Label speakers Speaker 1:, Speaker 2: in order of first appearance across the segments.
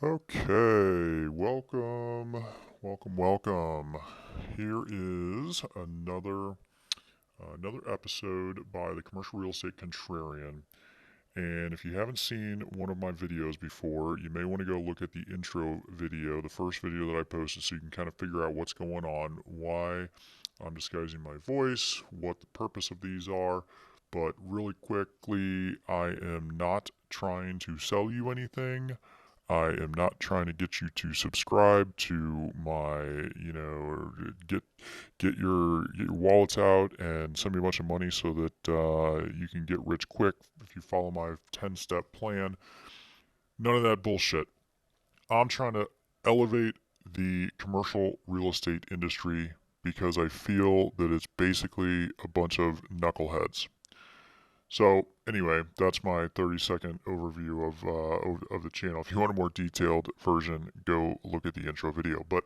Speaker 1: Okay, welcome. Here is another episode by the Commercial Real Estate Contrarian. And if you haven't seen one of my videos before, you may want to go look at the intro video, the first video that I posted, so you can kind of figure out what's going on, why I'm disguising my voice, what the purpose of these are. But really quickly, I am not trying to sell you anything. I am not trying to get you to subscribe to my, or get your wallets out and send me a bunch of money so that you can get rich quick if you follow my 10-step plan. None of that bullshit. I'm trying to elevate the commercial real estate industry because I feel that it's basically a bunch of knuckleheads. So anyway, that's my 30-second overview of the channel. If you want a more detailed version, go look at the intro video. But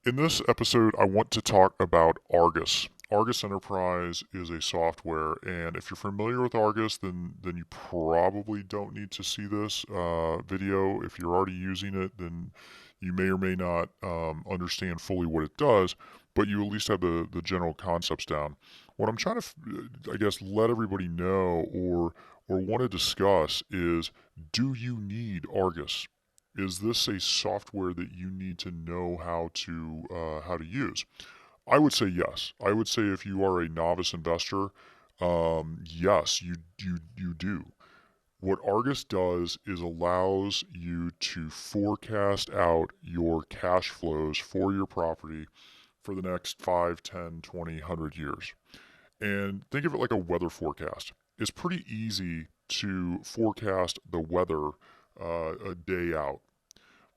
Speaker 1: in this episode, I want to talk about Argus. Argus Enterprise is a software, and if you're familiar with Argus, then you probably don't need to see this video. If you're already using it, then you may or may not understand fully what it does, but you at least have the general concepts down. What I'm trying to, I guess, let everybody know or want to discuss is, do you need Argus? Is this a software that you need to know how to use? I would say yes. I would say if you are a novice investor, yes, you do. What Argus does is allows you to forecast out your cash flows for your property for the next 5, 10, 20, 100 years. And think of it like a weather forecast. It's pretty easy to forecast the weather a day out.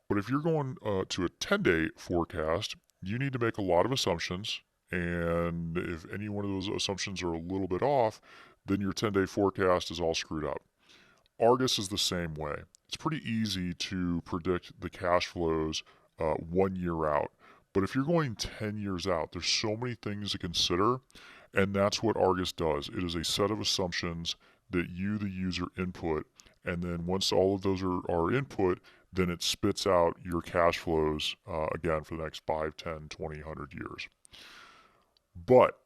Speaker 1: But if you're going to a 10-day forecast, you need to make a lot of assumptions. And if any one of those assumptions are a little bit off, then your 10-day forecast is all screwed up. Argus is the same way. It's pretty easy to predict the cash flows 1 year out. But if you're going 10 years out, there's so many things to consider. And that's what Argus does. It is a set of assumptions that you, the user, input. And then once all of those are input, then it spits out your cash flows again for the next 5, 10, 20, 100 years. But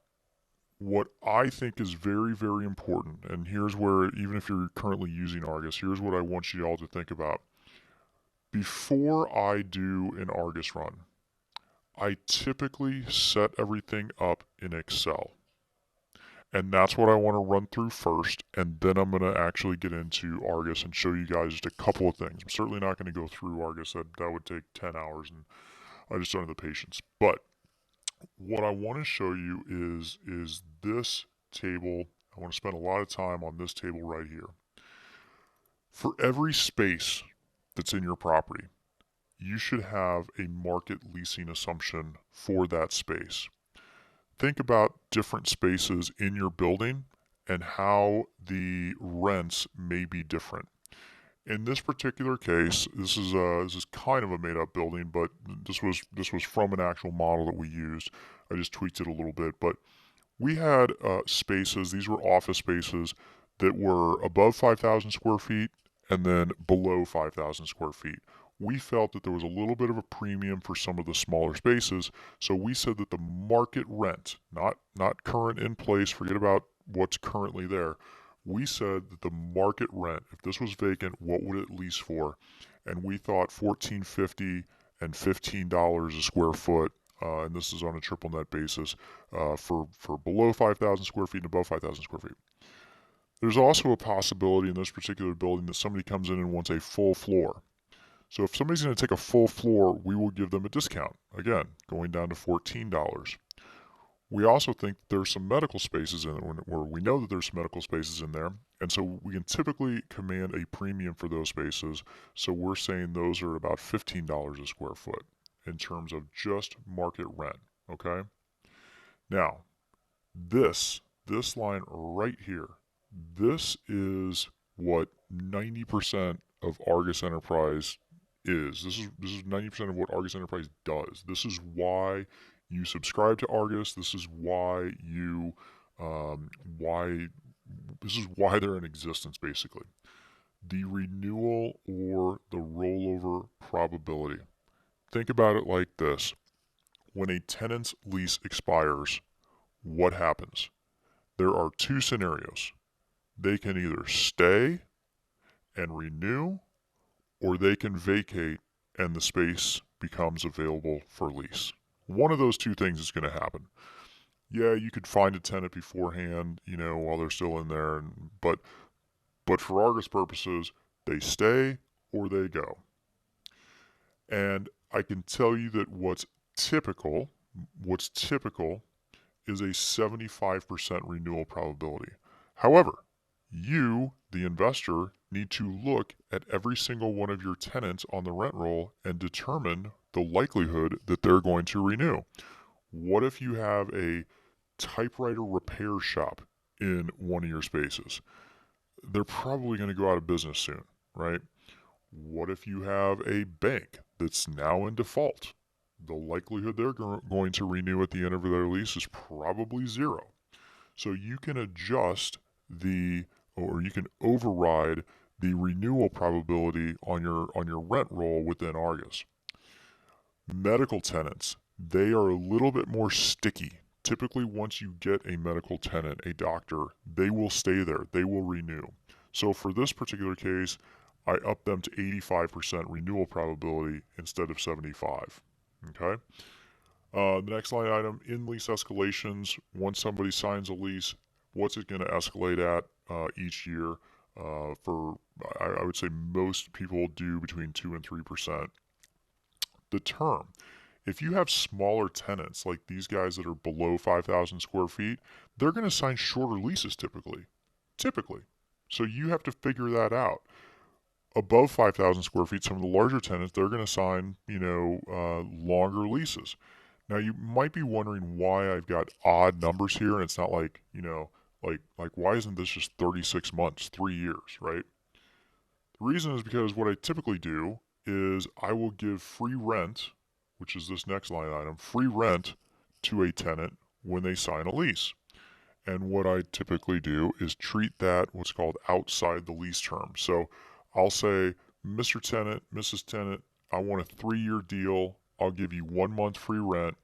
Speaker 1: what I think is very, very important, and here's where, even if you're currently using Argus, here's what I want you all to think about. Before I do an Argus run, I typically set everything up in Excel. And that's what I want to run through first, and then I'm going to actually get into Argus and show you guys just a couple of things. I'm certainly not going to go through Argus. That would take 10 hours, and I just don't have the patience. But what I want to show you is this table. I want to spend a lot of time on this table right here. For every space that's in your property, you should have a market leasing assumption for that space. Think about different spaces in your building and how the rents may be different. In this particular case, this is kind of a made-up building, but this was from an actual model that we used. I just tweaked it a little bit, but we had spaces. These were office spaces that were above 5,000 square feet and then below 5,000 square feet. We felt that there was a little bit of a premium for some of the smaller spaces, so we said that the market rent, not current in place, forget about what's currently there. We said that the market rent, if this was vacant, what would it lease for? And we thought 14.50 and $15 a square foot, and this is on a triple net basis, for below 5,000 square feet and above 5,000 square feet. There's also a possibility in this particular building that somebody comes in and wants a full floor. So if somebody's going to take a full floor, we will give them a discount. Again, going down to $14. We also think that there's some medical spaces in it, where we know that there's some medical spaces in there, and so we can typically command a premium for those spaces. So we're saying those are about $15 a square foot in terms of just market rent. Okay. Now, this line right here, this is what 90% of Argus Enterprise is. This is 90% of what Argus Enterprise does. This is why you subscribe to Argus. This is why you why this is why they're in existence, basically. The renewal or the rollover probability. Think about it like this. When a tenant's lease expires, what happens? There are two scenarios. They can either stay and renew, or they can vacate and the space becomes available for lease. One of those two things is going to happen. Yeah, you could find a tenant beforehand, while they're still in there, but for Argus purposes, they stay or they go. And I can tell you that what's typical is a 75% renewal probability. However, you, the investor, need to look at every single one of your tenants on the rent roll and determine the likelihood that they're going to renew. What if you have a typewriter repair shop in one of your spaces? They're probably going to go out of business soon, right? What if you have a bank that's now in default? The likelihood they're going to renew at the end of their lease is probably zero. So you can or you can override the renewal probability on your rent roll within Argus. Medical tenants, they are a little bit more sticky. Typically, once you get a medical tenant, a doctor, they will stay there. They will renew. So for this particular case, I up them to 85% renewal probability instead of 75. Okay. The next line item, in lease escalations. Once somebody signs a lease, what's it going to escalate at each year? I would say most people do between 2 and 3%. The term. If you have smaller tenants like these guys that are below 5,000 square feet, they're going to sign shorter leases typically. Typically. So you have to figure that out. Above 5,000 square feet, some of the larger tenants, they're going to sign, longer leases. Now you might be wondering why I've got odd numbers here, and it's not like, like why isn't this just 36 months, 3 years, right? The reason is because what I typically do is I will give free rent, which is this next line item, free rent to a tenant when they sign a lease. And what I typically do is treat that what's called outside the lease term. So I'll say, Mr. Tenant, Mrs. Tenant, I want a 3-year deal. I'll give you 1 month free rent,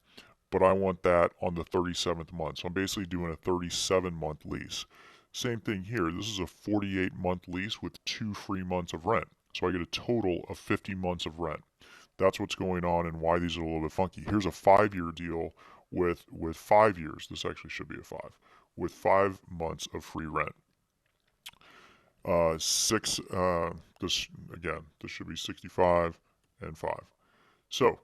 Speaker 1: but I want that on the 37th month. So I'm basically doing a 37-month lease. Same thing here. This is a 48-month lease with 2 free months of rent. So I get a total of 50 months of rent. That's what's going on and why these are a little bit funky. Here's a 5-year deal with 5 years. This actually should be a 5. With 5 months of free rent. This should be 65 and 5. So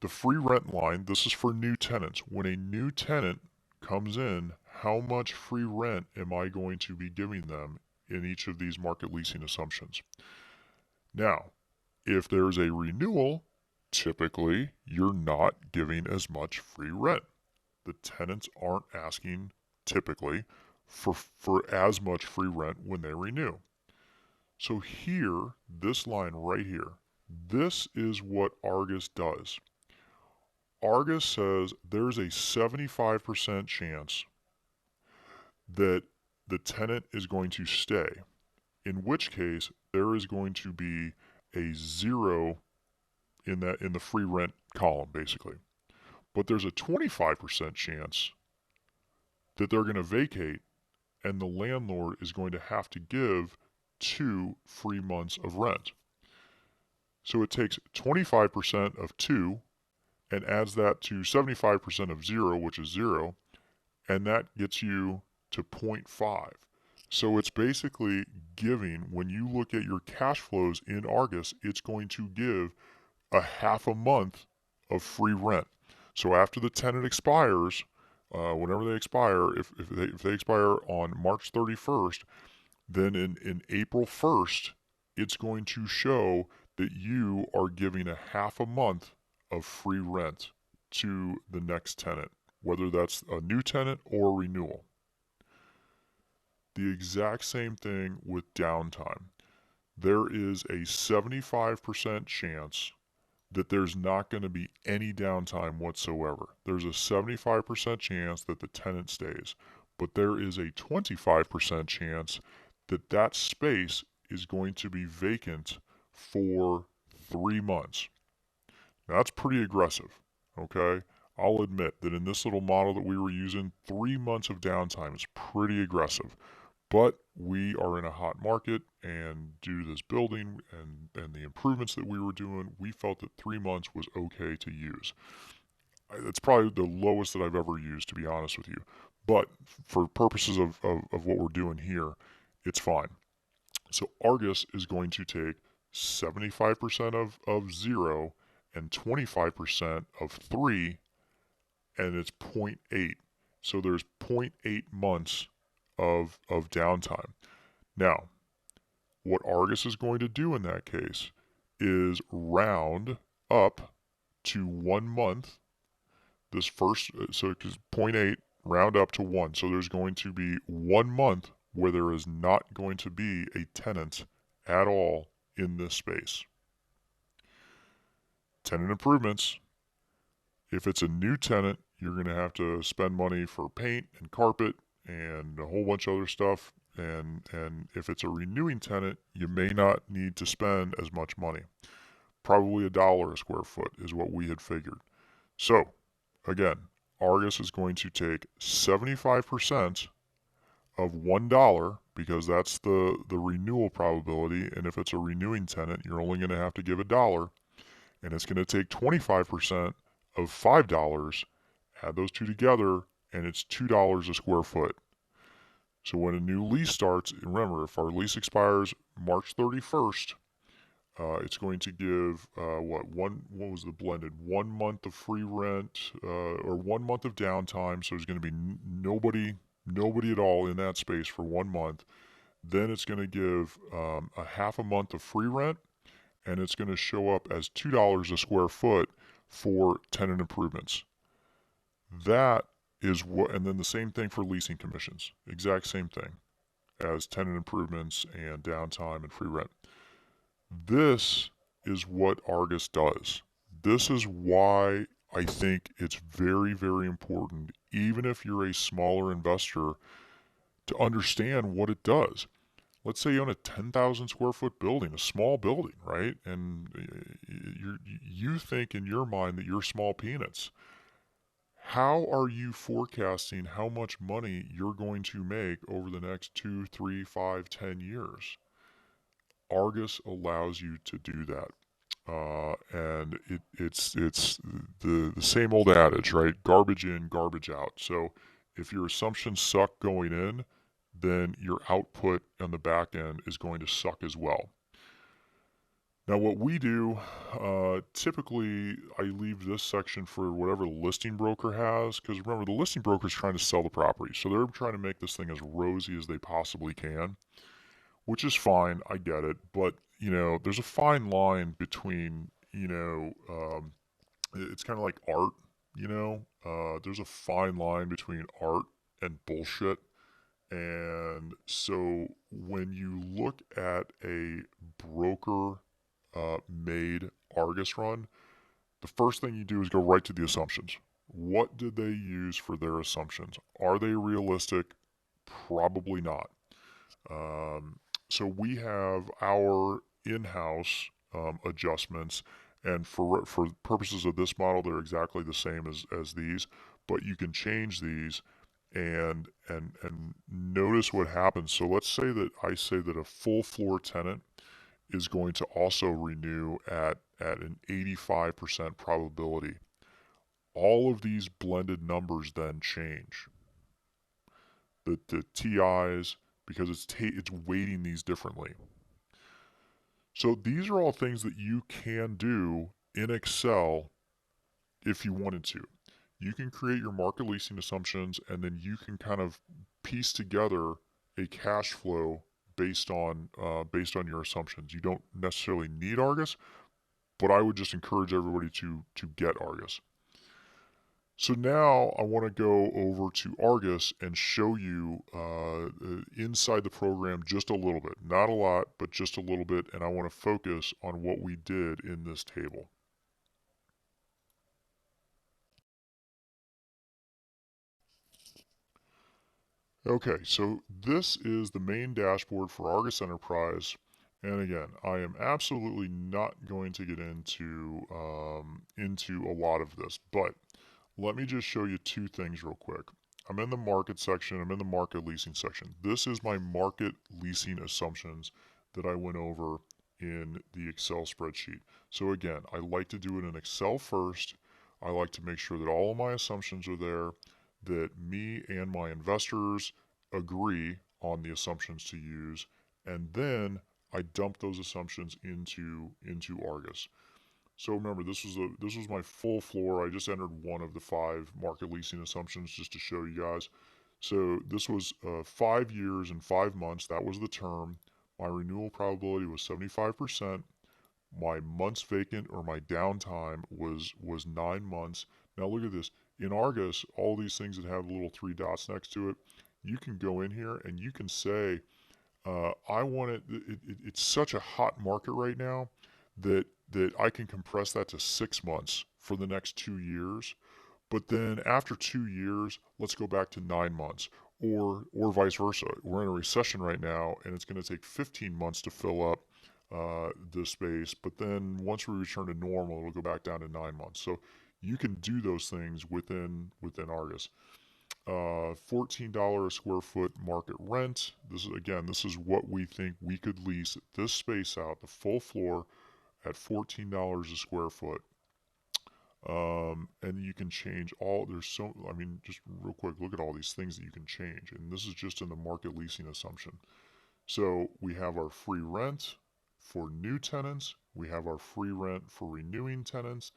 Speaker 1: the free rent line, this is for new tenants. When a new tenant comes in, how much free rent am I going to be giving them in each of these market leasing assumptions? Now, if there's a renewal, typically you're not giving as much free rent. The tenants aren't asking typically for as much free rent when they renew. So here, this line right here, this is what Argus does. Argus says there's a 75% chance that the tenant is going to stay, in which case there is going to be a 0 in the free rent column, basically. But there's a 25% chance that they're going to vacate and the landlord is going to have to give 2 free months of rent. So it takes 25% of 2 and adds that to 75% of 0, which is 0, and that gets you to 0.5. So it's basically giving, when you look at your cash flows in Argus, it's going to give a half a month of free rent. So after the tenant expires, whenever they expire, if they expire on March 31st, then in April 1st, it's going to show that you are giving a half a month of free rent to the next tenant, whether that's a new tenant or renewal. The exact same thing with downtime. There is a 75% chance that there's not going to be any downtime whatsoever. There's a 75% chance that the tenant stays, but there is a 25% chance that that space is going to be vacant for 3 months. Now, that's pretty aggressive, okay? I'll admit that in this little model that we were using, 3 months of downtime is pretty aggressive. But we are in a hot market, and due to this building and the improvements that we were doing, we felt that 3 months was okay to use. It's probably the lowest that I've ever used, to be honest with you. But for purposes of what we're doing here, it's fine. So Argus is going to take 75% of 0 and 25% of 3, and it's zero point 0.8. So there's zero point 0.8 months of downtime. Now, what Argus is going to do in that case is round up to 1 month. This first, so because zero point 0.8, round up to 1. So there's going to be 1 month where there is not going to be a tenant at all in this space. Tenant improvements. If it's a new tenant, you're going to have to spend money for paint and carpet and a whole bunch of other stuff. And if it's a renewing tenant, you may not need to spend as much money. Probably $1 a square foot is what we had figured. So, again, Argus is going to take 75% of $1 because that's the renewal probability. And if it's a renewing tenant, you're only going to have to give $1. And it's going to take 25% of $5, add those two together, and it's $2 a square foot. So when a new lease starts, remember, if our lease expires March 31st, it's going to give what was the blended 1 month of free rent or 1 month of downtime. So there's going to be nobody at all in that space for 1 month. Then it's going to give a half a month of free rent, and it's going to show up as $2 a square foot for tenant improvements. That is what, and then the same thing for leasing commissions, exact same thing as tenant improvements and downtime and free rent. This is what Argus does. This is why I think it's very, very important, even if you're a smaller investor, to understand what it does. Let's say you own a 10,000 square foot building, a small building, right? And you think in your mind that you're small peanuts. How are you forecasting how much money you're going to make over the next 2, 3, 5, 10 years? Argus allows you to do that. And it's the same old adage, right? Garbage in, garbage out. So if your assumptions suck going in, then your output on the back end is going to suck as well. Now, what we do, typically, I leave this section for whatever the listing broker has, because remember, the listing broker is trying to sell the property, so they're trying to make this thing as rosy as they possibly can, which is fine. I get it, but there's a fine line between, it's kind of like art. There's a fine line between art and bullshit. And so when you look at a broker made Argus run, the first thing you do is go right to the assumptions. What did they use for their assumptions? Are they realistic? Probably not. So we have our in-house adjustments, and for purposes of this model, they're exactly the same as these, but you can change these and notice what happens. So let's say that I say that a full floor tenant is going to also renew at an 85% probability. All of these blended numbers then change. The TIs, because it's weighting these differently. So these are all things that you can do in Excel if you wanted to. You can create your market leasing assumptions, and then you can kind of piece together a cash flow based on your assumptions. You don't necessarily need Argus, but I would just encourage everybody to get Argus. So now I want to go over to Argus and show you inside the program just a little bit. Not a lot, but just a little bit, and I want to focus on what we did in this table. Okay, so this is the main dashboard for Argus Enterprise, And again, I am absolutely not going to get into a lot of this, but let me just show you two things real quick. I'm in the market section. I'm in the market leasing section. This is my market leasing assumptions that I went over in the Excel spreadsheet. So again, I like to do it in Excel first. I like to make sure that all of my assumptions are there, that me and my investors agree on the assumptions to use, and then I dump those assumptions into Argus. So remember, this was my full floor. I just entered one of the 5 market leasing assumptions just to show you guys. So this was 5 years and 5 months. That was the term. My renewal probability was 75%. My months vacant or my downtime was 9 months. Now look at this. In Argus, all these things that have little 3 dots next to it, you can go in here and you can say, I want it's such a hot market right now that I can compress that to 6 months for the next 2 years. But then after 2 years, let's go back to 9 months, or vice versa. We're in a recession right now, and it's going to take 15 months to fill up the space. But then once we return to normal, it'll go back down to 9 months. So you can do those things within Argus. $14 a square foot market rent. This is what we think we could lease this space out, the full floor, at $14 a square foot. And you can change all, just real quick, look at all these things that you can change. And this is just in the market leasing assumption. So we have our free rent for new tenants. We have our free rent for renewing tenants.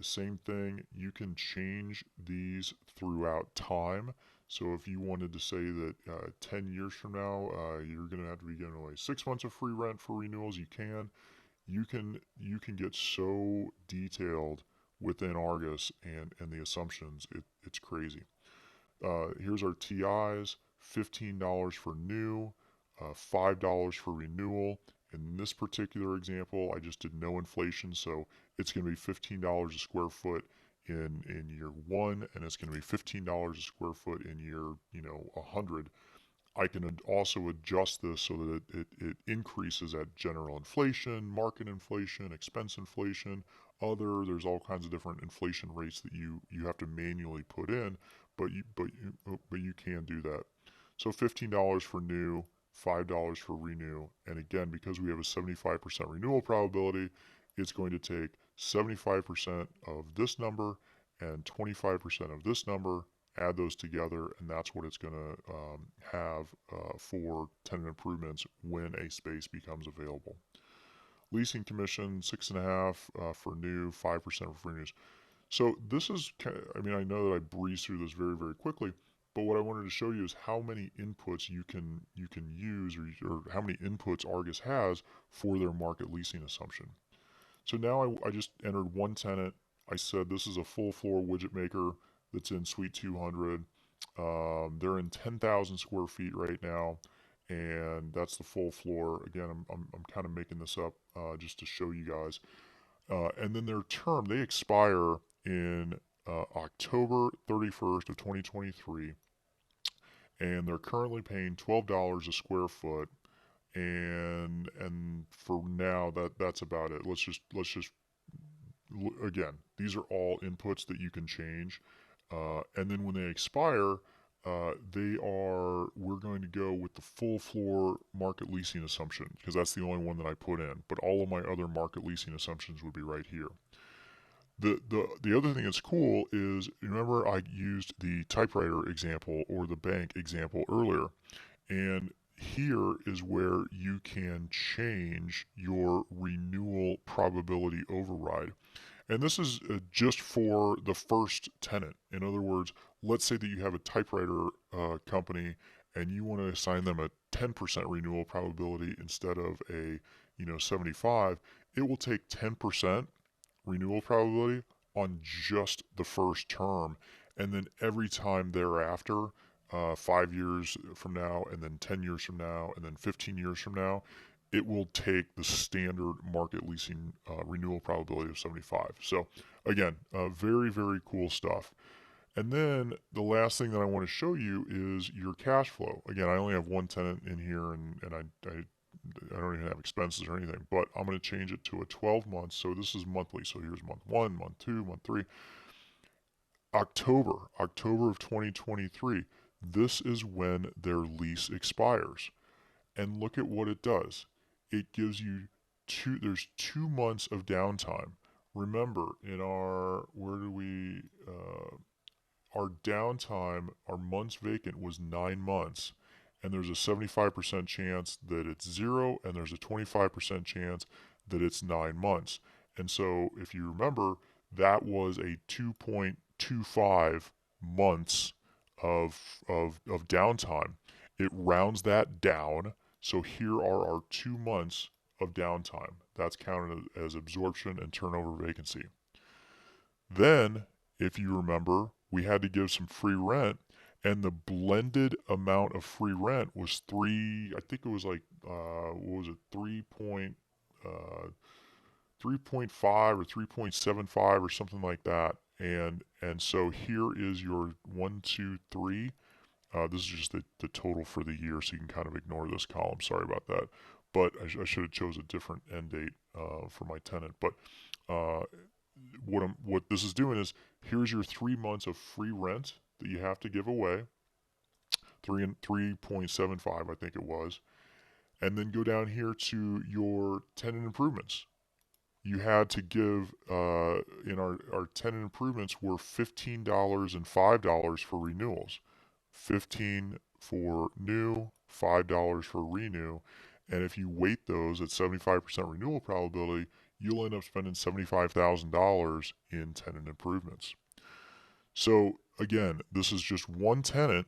Speaker 1: Same thing, you can change these throughout time. So if you wanted to say that 10 years from now, you're going to have to be giving away 6 months of free rent for renewals, you can. You can get so detailed within Argus and the assumptions. It's crazy. Here's our TIs, $15 for new, $5 for renewal. In this particular example, I just did no inflation, so it's going to be $15 a square foot in year 1, and it's going to be $15 a square foot in year 100. I can also adjust this so that it increases at general inflation, market inflation, expense inflation, there's all kinds of different inflation rates that you have to manually put in, but you can do that. So $15 for new, $5 for renew, and again, because we have a 75% renewal probability, it's going to take 75% of this number and 25% of this number, add those together, and that's what it's going to have for tenant improvements when a space becomes available. Leasing commission 6.5 for new, 5% for renews. So this is, I know that I breezed through this very, very quickly, but what I wanted to show you is how many inputs you can use, or how many inputs Argus has for their market leasing assumption. So now I just entered one tenant. I said this is a full floor widget maker that's in Suite 200. They're in 10,000 square feet right now, and that's the full floor. Again, I'm kind of making this up just to show you guys. And then their term, they expire in October 31st of 2023, and they're currently paying $12 a square foot. And for now, that's about it. Let's just again, these are all inputs that you can change. And then when they expire, we're going to go with the full floor market leasing assumption because that's the only one that I put in. But all of my other market leasing assumptions would be right here. The other thing that's cool is, remember I used the typewriter example or the bank example earlier, and here is where you can change your renewal probability override. And this is just for the first tenant. In other words, let's say that you have a typewriter company and you want to assign them a 10% renewal probability instead of a 75. It will take 10% renewal probability on just the first term, and then every time thereafter, 5 years from now, and then 10 years from now, and then 15 years from now, it will take the standard market leasing renewal probability of 75. So again, very, very cool stuff. And then the last thing that I want to show you is your cash flow. Again, I only have one tenant in here, and I I don't even have expenses or anything, but I'm going to change it to a 12 months. So this is monthly. So here's month 1, month 2, month 3. October of 2023. This is when their lease expires. And look at what it does. It gives you there's 2 months of downtime. Remember, in our downtime, our months vacant was 9 months. And there's a 75% chance that it's zero, and there's a 25% chance that it's 9 months. And so, if you remember, that was a 2.25 months of downtime. It rounds that down. So, here are our 2 months of downtime. That's counted as absorption and turnover vacancy. Then, if you remember, we had to give some free rent, and the blended amount of free rent was I think it was like, what was it, 3.5 or 3.75 or something like that. And so here is your 1, 2, 3. This is just the total for the year, so you can kind of ignore this column. Sorry about that. But I should have chose a different end date for my tenant. But uh, what this is doing is, here's your 3 months of free rent that you have to give away, 3.75 I think it was, and then go down here to your tenant improvements. You had to give in our tenant improvements were $15 and $5 for renewals, 15 for new, $5 for renew, and if you weight those at 75% renewal probability, you'll end up spending $75,000 in tenant improvements. So again, this is just one tenant,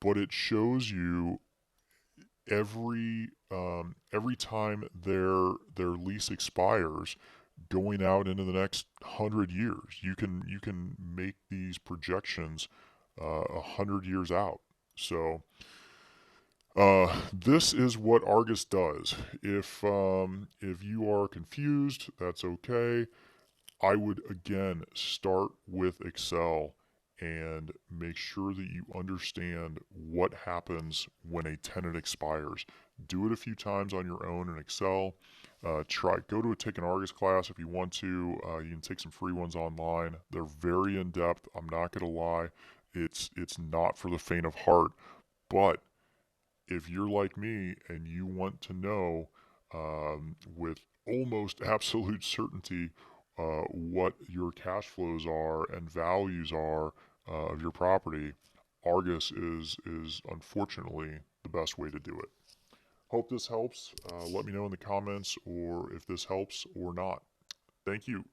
Speaker 1: but it shows you every time their lease expires, going out into the next 100 years. You can make these projections 100 years out. So this is what Argus does. If you are confused, that's okay. I would again start with Excel and make sure that you understand what happens when a tenant expires. Do it a few times on your own in Excel. Take an Argus class if you want to. You can take some free ones online. They're very in depth. I'm not gonna lie, it's not for the faint of heart. But if you're like me and you want to know with almost absolute certainty what your cash flows are and values are of your property, Argus is unfortunately the best way to do it. Hope this helps. Let me know in the comments or if this helps or not. Thank you.